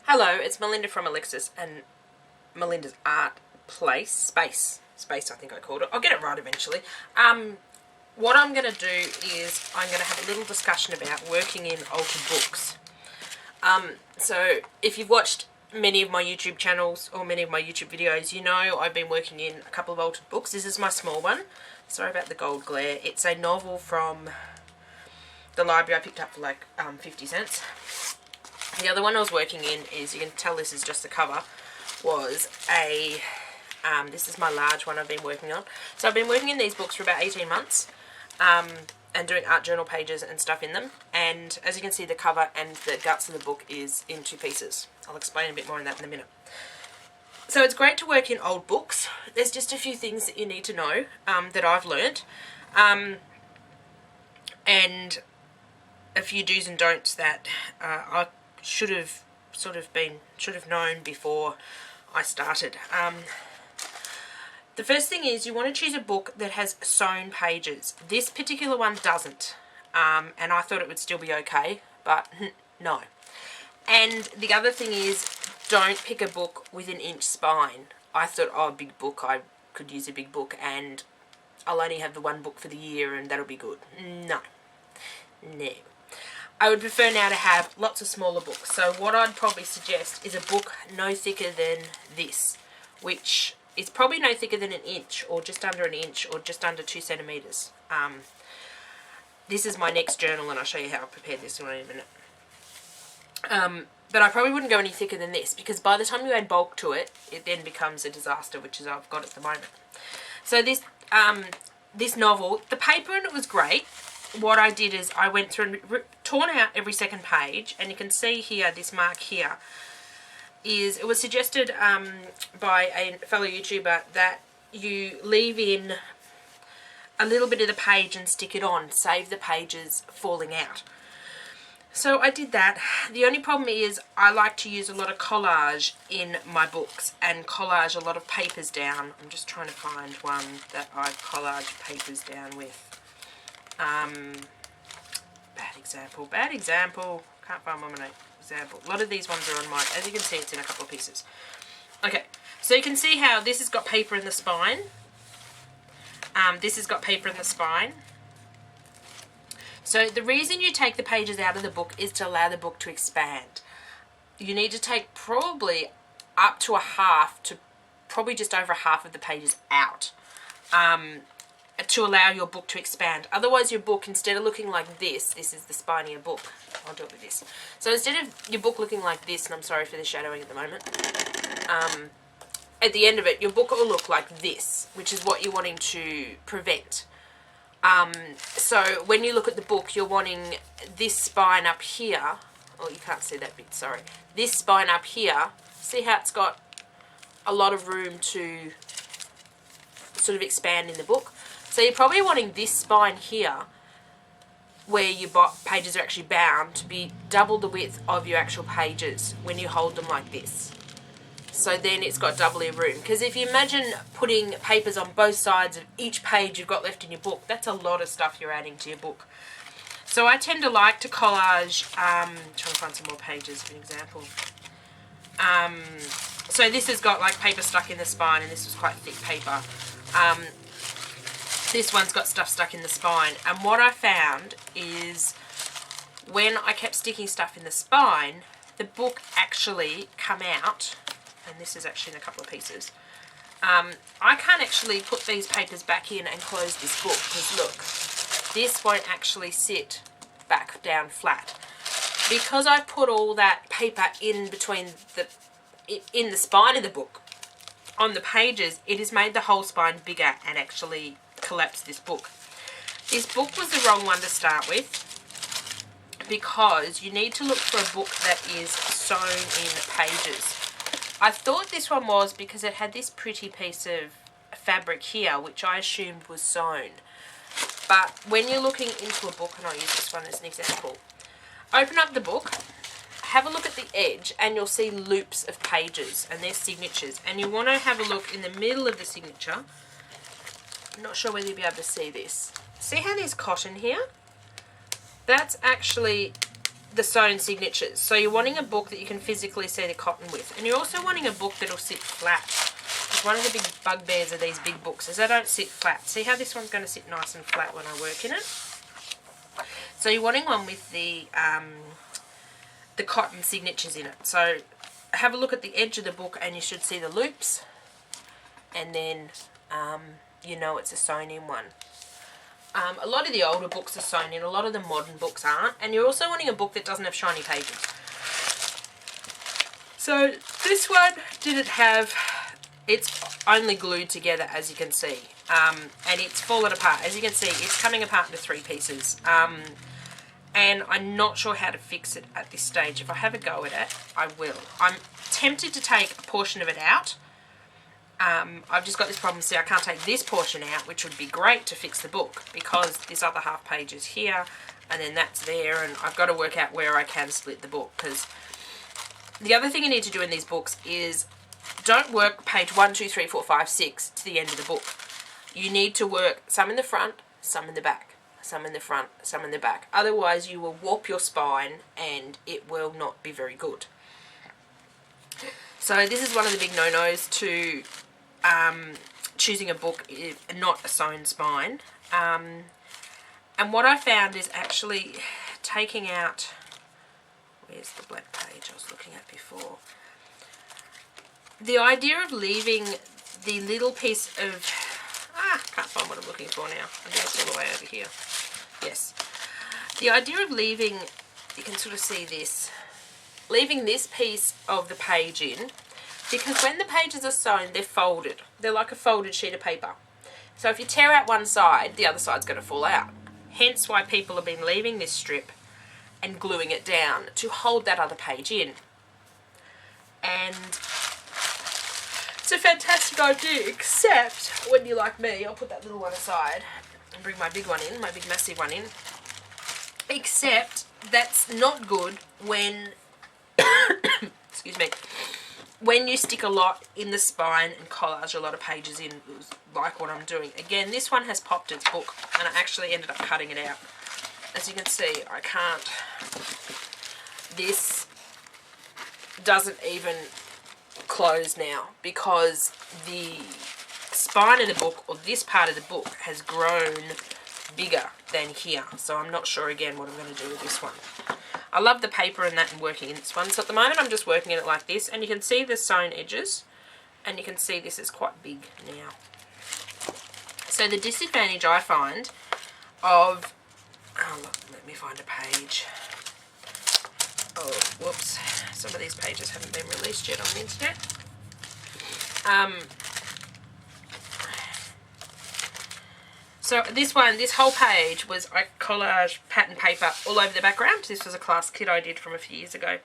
Hello, it's Melinda from Alexis and Melinda's Art Place. Space, I think I called it. I'll get it right eventually. What I'm going to do is I'm going to have a little discussion about working in altered books. So if you've watched many of my YouTube channels or many of my YouTube videos, you know I've been working in a couple of altered books. This is my small one. Sorry about the gold glare. It's a novel from the library I picked up for like 50 cents. The other one I was working in is, you can tell this is just the cover, was a, this is my large one I've been working on. So I've been working in these books for about 18 months and doing art journal pages and stuff in them. And as you can see, the cover and the guts of the book is in two pieces. I'll explain a bit more on that in a minute. So it's great to work in old books. There's just a few things that you need to know that I've learnt. And a few do's and don'ts that I should have known before I started. The first thing is you want to choose a book that has sewn pages. This particular one doesn't, and I thought it would still be okay, but no. And the other thing is, don't pick a book with an inch spine. I thought, oh, a big book, I could use a big book and I'll only have the one book for the year and that'll be good. No. I would prefer now to have lots of smaller books. So what I'd probably suggest is a book no thicker than this, which is probably no thicker than an inch, or just under an inch, or just under 2 centimetres. This is my next journal, and I'll show you how I prepared this one in a minute. But I probably wouldn't go any thicker than this, because by the time you add bulk to it, it then becomes a disaster, which is I've got at the moment. So this this novel, the paper in it was great. What I did is I went through and torn out every second page, and you can see here, this mark here, is, it was suggested by a fellow YouTuber that you leave in a little bit of the page and stick it on, save the pages falling out. So I did that. The only problem is I like to use a lot of collage in my books and collage a lot of papers down. I'm just trying to find one that I collage papers down with. Bad example. Can't find one example. A lot of these ones are on mine. As you can see, it's in a couple of pieces. Okay, so you can see how this has got paper in the spine. This has got paper in the spine. So the reason you take the pages out of the book is to allow the book to expand. You need to take probably up to a half to probably just over half of the pages out. To allow your book to expand. Otherwise your book, instead of looking like this is the spine of your book. I'll do it with this. So instead of your book looking like this, and I'm sorry for the shadowing at the moment, at the end of it, your book will look like this, which is what you're wanting to prevent. So when you look at the book, you're wanting this spine up here. Oh, you can't see that bit, sorry. This spine up here, see how it's got a lot of room to sort of expand in the book? So you're probably wanting this spine here, where your pages are actually bound, to be double the width of your actual pages when you hold them like this. So then it's got double your room. Because if you imagine putting papers on both sides of each page you've got left in your book, that's a lot of stuff you're adding to your book. So I tend to like to collage, trying to find some more pages for an example. So this has got like paper stuck in the spine, and this was quite thick paper. This one's got stuff stuck in the spine, and what I found is when I kept sticking stuff in the spine, the book actually come out, and this is actually in a couple of pieces. I can't actually put these papers back in and close this book, because look, this won't actually sit back down flat. Because I put all that paper in between in the spine of the book, on the pages, it has made the whole spine bigger and actually collapsed this book. This book was the wrong one to start with, because you need to look for a book that is sewn in pages. I thought this one was, because it had this pretty piece of fabric here, which I assumed was sewn. But when you're looking into a book, and I'll use this one as an example, open up the book, have a look at the edge, and you'll see loops of pages and their signatures, and you want to have a look in the middle of the signature. I'm not sure whether you'll be able to see this. See how there's cotton here? That's actually the sewn signatures. So you're wanting a book that you can physically see the cotton with, and you're also wanting a book that'll sit flat. It's one of the big bugbears of these big books is they don't sit flat. See how this one's going to sit nice and flat when I work in it? So you're wanting one with the cotton signatures in it. So have a look at the edge of the book and you should see the loops, and then you know it's a sewn in one. A lot of the older books are sewn in, a lot of the modern books aren't, and you're also wanting a book that doesn't have shiny pages. So this one didn't have, it's only glued together as you can see, and it's fallen apart. As you can see, it's coming apart into 3 pieces, and I'm not sure how to fix it at this stage. If I have a go at it, I will. I'm tempted to take a portion of it out. I've just got this problem, see I can't take this portion out, which would be great to fix the book, because this other half page is here and then that's there, and I've got to work out where I can split the book. Because the other thing you need to do in these books is don't work page 1, 2, 3, 4, 5, 6 to the end of the book. You need to work some in the front, some in the back, some in the front, some in the back. Otherwise you will warp your spine and it will not be very good. So this is one of the big no-nos to choosing a book, not a sewn spine. And what I found is actually taking out, where's the black page I was looking at before? The idea of leaving the little piece of, can't find what I'm looking for now. I think it's all the way over here. Yes. The idea of leaving, you can sort of see this, leaving this piece of the page in, because when the pages are sewn, they're folded. They're like a folded sheet of paper. So if you tear out one side, the other side's going to fall out. Hence why people have been leaving this strip and gluing it down to hold that other page in. And it's a fantastic idea, except when you're like me, I'll put that little one aside and bring my big one in, my big massive one in. Except that's not good when, excuse me, when you stick a lot in the spine and collage a lot of pages in, like what I'm doing. Again, this one has popped its book, and I actually ended up cutting it out. As you can see, I can't, this doesn't even close now because the spine of the book, or this part of the book, has grown bigger than here. So I'm not sure again what I'm going to do with this one. I love the paper and that and working in this one. So at the moment I'm just working in it like this, and you can see the sewn edges, and you can see this is quite big now. So the disadvantage I find of, oh look, let me find a page. Oh, whoops. Some of these pages haven't been released yet on the internet. So this one, this whole page was I collage pattern paper all over the background. This was a class kit I did from a few years ago.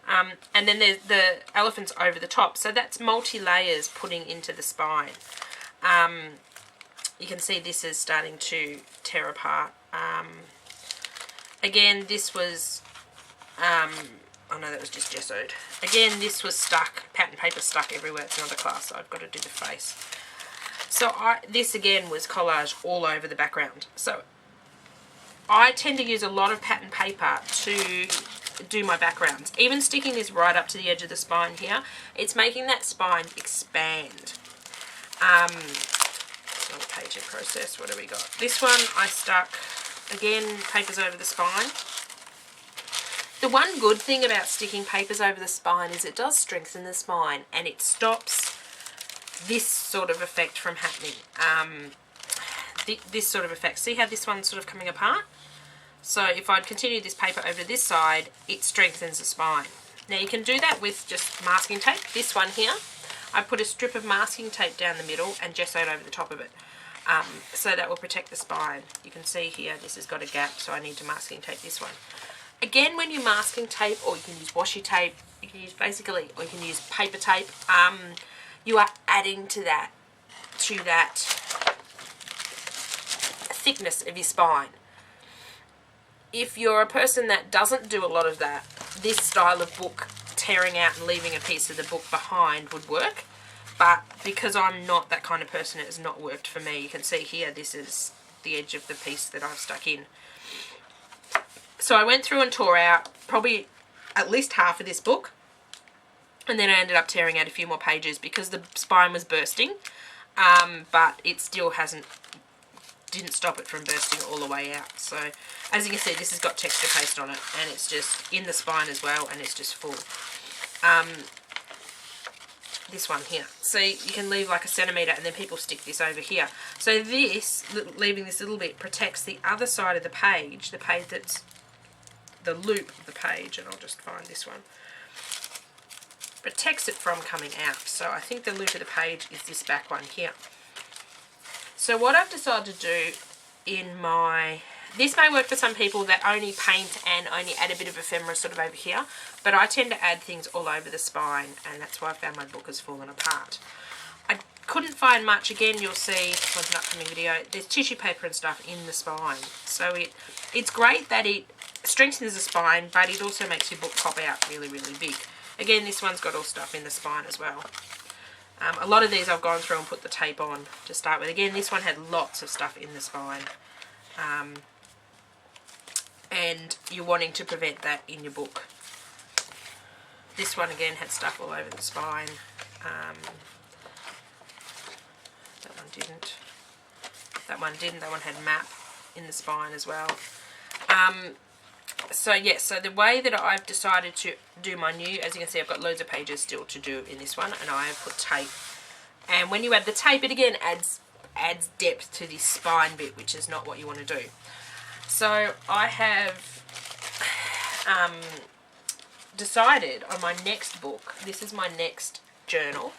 And then there's the elephants over the top. So that's multi-layers putting into the spine. You can see this is starting to tear apart. Again, this was, oh no, that was just gessoed. Again, this was stuck, pattern paper stuck everywhere. It's another class, so I've got to do the face. So this again was collage all over the background. So I tend to use a lot of pattern paper to do my backgrounds. Even sticking this right up to the edge of the spine here, it's making that spine expand. Another page in process. What do we got? This one I stuck, again, papers over the spine. The one good thing about sticking papers over the spine is it does strengthen the spine, and it stops this sort of effect from happening. This sort of effect. See how this one's sort of coming apart? So if I'd continue this paper over this side, it strengthens the spine. Now you can do that with just masking tape. This one here, I put a strip of masking tape down the middle and gessoed over the top of it. So that will protect the spine. You can see here this has got a gap, so I need to masking tape this one. Again, when you're masking tape, or you can use washi tape, you can use basically, or you can use paper tape, you are adding to that thickness of your spine. If you're a person that doesn't do a lot of that, this style of book, tearing out and leaving a piece of the book behind, would work. But because I'm not that kind of person, it has not worked for me. You can see here, this is the edge of the piece that I've stuck in. So I went through and tore out probably at least half of this book, and then I ended up tearing out a few more pages because the spine was bursting, but it still didn't stop it from bursting all the way out. So as you can see, this has got texture paste on it, and it's just in the spine as well, and it's just full. This one here, so you can leave like a centimetre, and then people stick this over here. So this, leaving this little bit, protects the other side of the page that's the loop of the page, and I'll just find this one. Protects it from coming out. So I think the loop of the page is this back one here. So what I've decided to do in my, this may work for some people that only paint and only add a bit of ephemera sort of over here, but I tend to add things all over the spine, and that's why I found my book has fallen apart. I couldn't find much. Again, you'll see with an upcoming video, there's tissue paper and stuff in the spine. So it's great that it strengthens the spine, but it also makes your book pop out really, really big. Again, this one's got all stuff in the spine as well. A lot of these I've gone through and put the tape on to start with. Again, this one had lots of stuff in the spine. And you're wanting to prevent that in your book. This one again had stuff all over the spine. That one didn't. That one didn't. That one had map in the spine as well. So yeah, so the way that I've decided to do my new, as you can see, I've got loads of pages still to do in this one, and I have put tape. And when you add the tape, it again adds depth to this spine bit, which is not what you want to do. So I have decided on my next book, this is my next journal.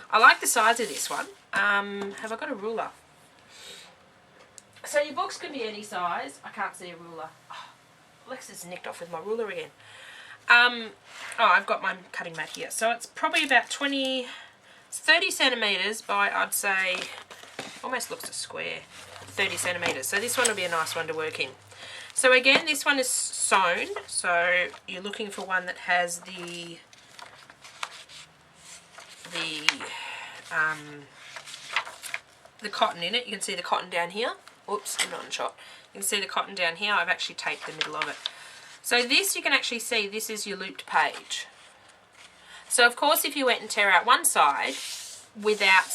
I like the size of this one. Have I got a ruler? So your books can be any size. I can't see a ruler. Oh, Alexis nicked off with my ruler again. Oh, I've got my cutting mat here. So it's probably about 30 centimetres by, I'd say, almost looks a square, 30 centimetres. So this one will be a nice one to work in. So again, this one is sewn. So you're looking for one that has the cotton in it. You can see the cotton down here. Oops, I'm not in shot. You can see the cotton down here. I've actually taped the middle of it. So this, you can actually see, this is your looped page. So of course, if you went and tear out one side without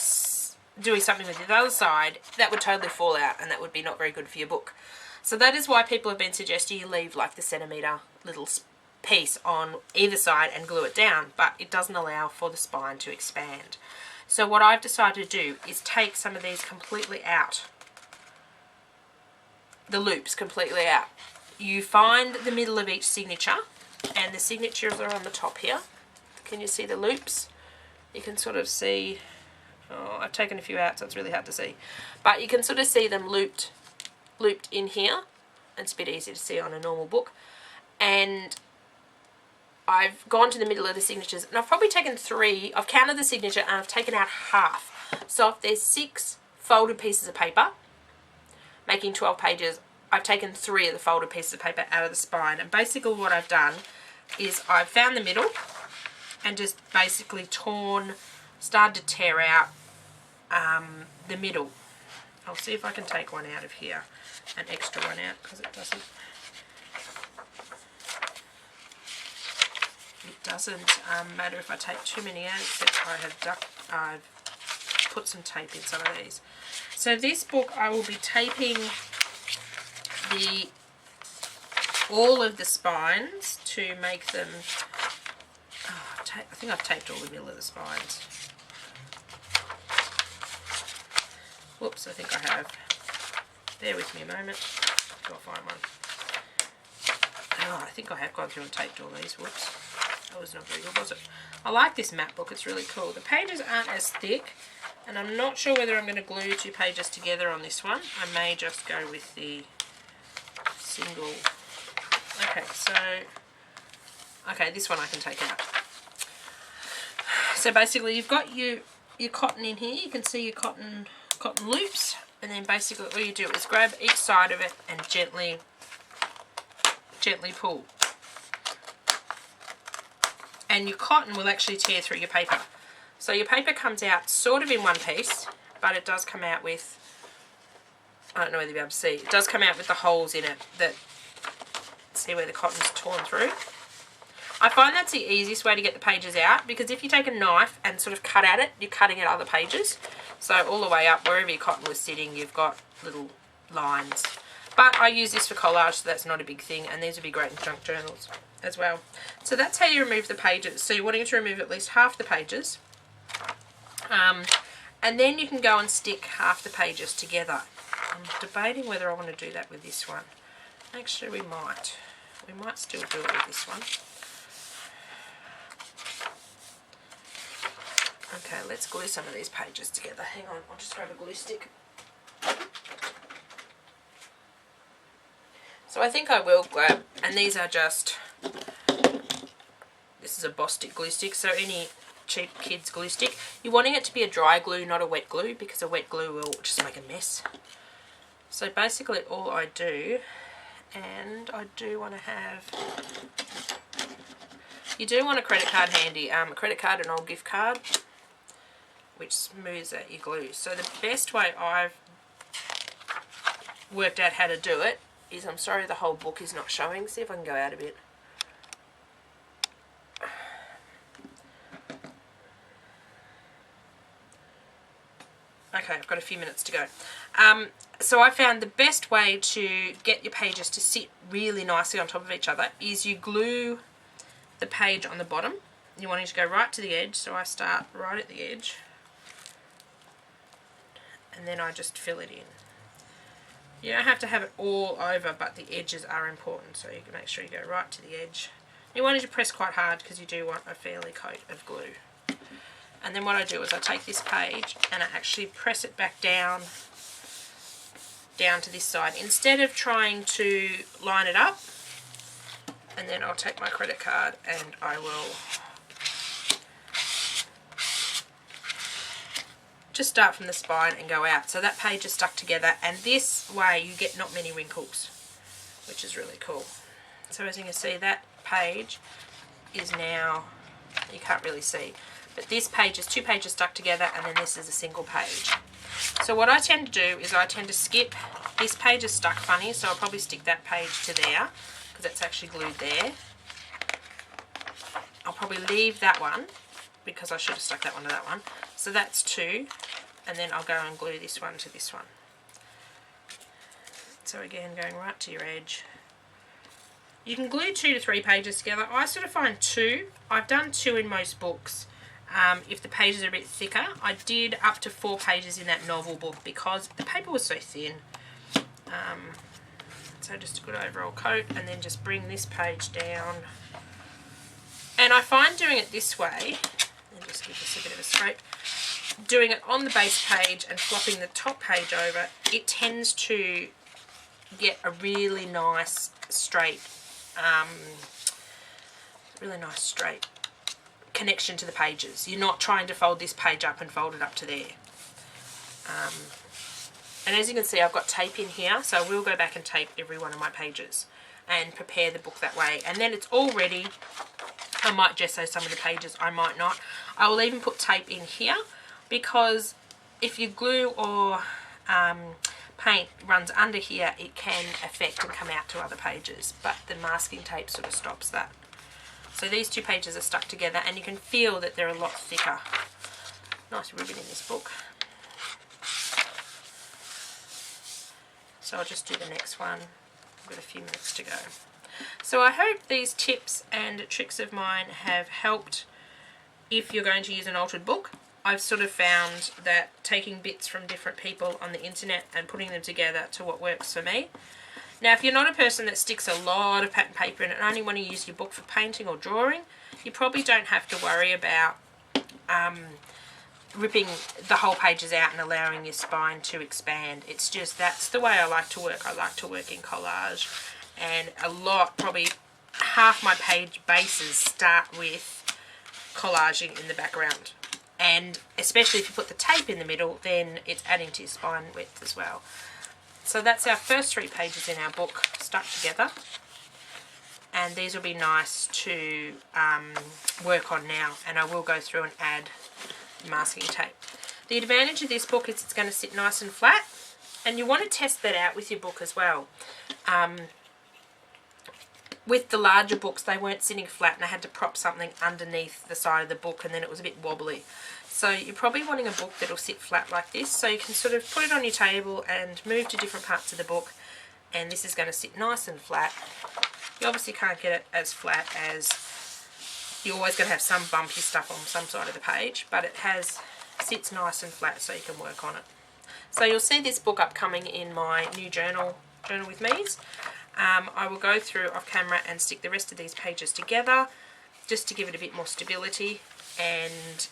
doing something with the other side, that would totally fall out, and that would be not very good for your book. So that is why people have been suggesting you leave like the centimetre little piece on either side and glue it down, but it doesn't allow for the spine to expand. So what I've decided to do is take some of these completely out. The loops completely out. You find the middle of each signature, and the signatures are on the top here. Can you see the loops? You can sort of see, oh, I've taken a few out, so it's really hard to see, but you can sort of see them looped in here. It's a bit easier to see on a normal book. And I've gone to the middle of the signatures, and I've probably taken 3. I've counted the signature, and I've taken out half. So if there's 6 folded pieces of paper making 12 pages, I've taken 3 of the folded pieces of paper out of the spine. And basically what I've done is I've found the middle and just basically started to tear out the middle. I'll see if I can take one out of here, an extra one out, because it doesn't matter if I take too many out, except I've put some tape in some of these. So this book, I will be taping all of the spines to make them, I think I've taped all the middle of the spines. Whoops, I think I have. Bear with me a moment. I'll find one. Oh, I think I have gone through and taped all these. Whoops. That was not very good, was it? I like this map book. It's really cool. The pages aren't as thick, and I'm not sure whether I'm going to glue 2 pages together on this one. I may just go with the single. Okay, so this one I can take out. So basically you've got your cotton in here. You can see your cotton loops, and then basically all you do is grab each side of it and gently pull. And your cotton will actually tear through your paper. So your paper comes out sort of in one piece, but it does come out with, I don't know whether you'll be able to see, it does come out with the holes in it that see where the cotton's torn through. I find that's the easiest way to get the pages out, because if you take a knife and sort of cut at it, you're cutting at other pages. So all the way up, wherever your cotton was sitting, you've got little lines. But I use this for collage, so that's not a big thing, and these would be great in junk journals as well. So that's how you remove the pages. So you're wanting to remove at least half the pages. And then you can go and stick half the pages together. I'm debating whether I want to do that with this one. Actually, we might. We might still do it with this one. Okay, let's glue some of these pages together. Hang on, I'll just grab a glue stick. So I think I will grab, and these are just, this is a Bostik glue stick, so any cheap kids glue stick. You're wanting it to be a dry glue, not a wet glue, because a wet glue will just make a mess. So basically all I do, and I do want to have, you do want a credit card handy, a credit card, an old gift card, which smooths out your glue. So the best way I've worked out how to do it is, I'm sorry the whole book is not showing, see if I can go out a bit. Okay, I've got a few minutes to go. So I found the best way to get your pages to sit really nicely on top of each other is you glue the page on the bottom. You're wanting to go right to the edge, so I start right at the edge. And then I just fill it in. You don't have to have it all over, but the edges are important, so you can make sure you go right to the edge. You want to press quite hard because you do want a fairly coat of glue. And then what I do is I take this page and I actually press it back down to this side instead of trying to line it up. And then I'll take my credit card and I will just start from the spine and go out. So that page is stuck together, and this way you get not many wrinkles, which is really cool. So as you can see, that page is now, you can't really see, but this page is two pages stuck together, and then this is a single page. So what I tend to do is I tend to skip, this page is stuck funny, so I'll probably stick that page to there because it's actually glued there. I'll probably leave that one because I should have stuck that one to that one. So that's two, and then I'll go and glue this one to this one. So again, going right to your edge. You can glue 2 to 3 pages together. I sort of find 2. I've done 2 in most books. If the pages are a bit thicker, I did up to 4 pages in that novel book because the paper was so thin. So just a good overall coat, and then just bring this page down. And I find doing it this way, and just give this a bit of a scrape, doing it on the base page and flopping the top page over, it tends to get a really nice straight connection to the pages. You're not trying to fold this page up and fold it up to there. And as you can see, I've got tape in here, so I will go back and tape every one of my pages and prepare the book that way. And then it's all ready. I might gesso some of the pages, I might not. I will even put tape in here because if you glue or paint runs under here, it can affect and come out to other pages, but the masking tape sort of stops that. So these 2 pages are stuck together, and you can feel that they're a lot thicker. Nice ribbon in this book. So I'll just do the next one. I've got a few minutes to go. So I hope these tips and tricks of mine have helped if you're going to use an altered book. I've sort of found that taking bits from different people on the internet and putting them together to what works for me. Now, if you're not a person that sticks a lot of pattern paper in and only want to use your book for painting or drawing, you probably don't have to worry about ripping the whole pages out and allowing your spine to expand. It's just, that's the way I like to work. I like to work in collage, and probably half my page bases start with collaging in the background. And especially if you put the tape in the middle, then it's adding to your spine width as well. So that's our first 3 pages in our book stuck together. And these will be nice to work on now. And I will go through and add masking tape. The advantage of this book is it's going to sit nice and flat. And you want to test that out with your book as well. with the larger books, they weren't sitting flat and I had to prop something underneath the side of the book, and then it was a bit wobbly. So you're probably wanting a book that'll sit flat like this, so you can sort of put it on your table and move to different parts of the book, and this is going to sit nice and flat. You obviously can't get it as flat as, you're always going to have some bumpy stuff on some side of the page, but it sits nice and flat so you can work on it. So you'll see this book upcoming in my new journal with me's. I will go through off camera and stick the rest of these pages together just to give it a bit more stability and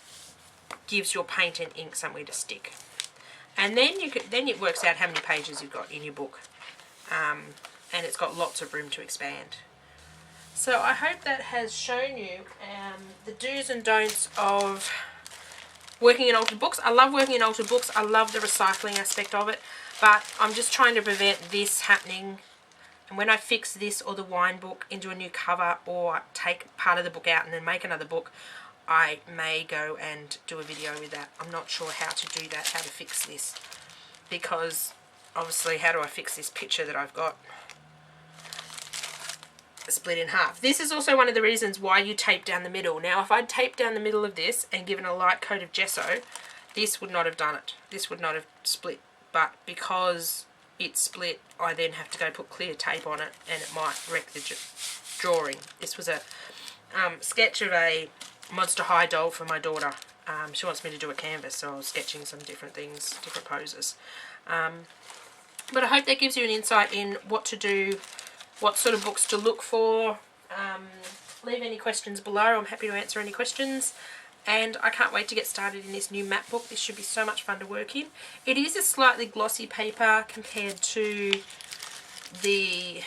gives your paint and ink somewhere to stick. And then then it works out how many pages you've got in your book, and it's got lots of room to expand. So I hope that has shown you the do's and don'ts of working in altered books. I love working in altered books. I love the recycling aspect of it, but I'm just trying to prevent this happening. And when I fix this or the wine book into a new cover, or take part of the book out and then make another book, I may go and do a video with that. I'm not sure how to do that, how to fix this, because obviously how do I fix this picture that I've got split in half? This is also one of the reasons why you tape down the middle. Now if I'd taped down the middle of this and given a light coat of gesso, this would not have done it. This would not have split, but because it's split, I then have to go put clear tape on it, and it might wreck the drawing. This was a sketch of a Monster High doll for my daughter. She wants me to do a canvas, so I was sketching some different things, different poses. But I hope that gives you an insight in what to do, what sort of books to look for. Leave any questions below. I'm happy to answer any questions. And I can't wait to get started in this new map book. This should be so much fun to work in. It is a slightly glossy paper compared to the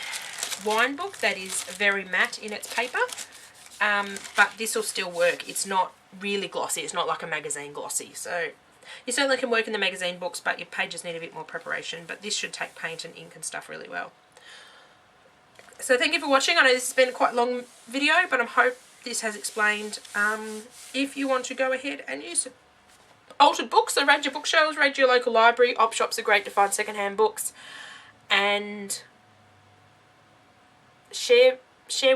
wine book that is very matte in its paper. But this will still work. It's not really glossy. It's not like a magazine glossy. So you certainly can work in the magazine books, but your pages need a bit more preparation. But this should take paint and ink and stuff really well. So thank you for watching. I know this has been quite a long video, but I hope this has explained. If you want to go ahead and use altered books, so raid your bookshelves, raid your local library. Op shops are great to find secondhand books, and share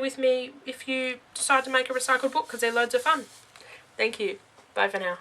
with me if you decide to make a recycled book, because they're loads of fun. Thank you. Bye for now.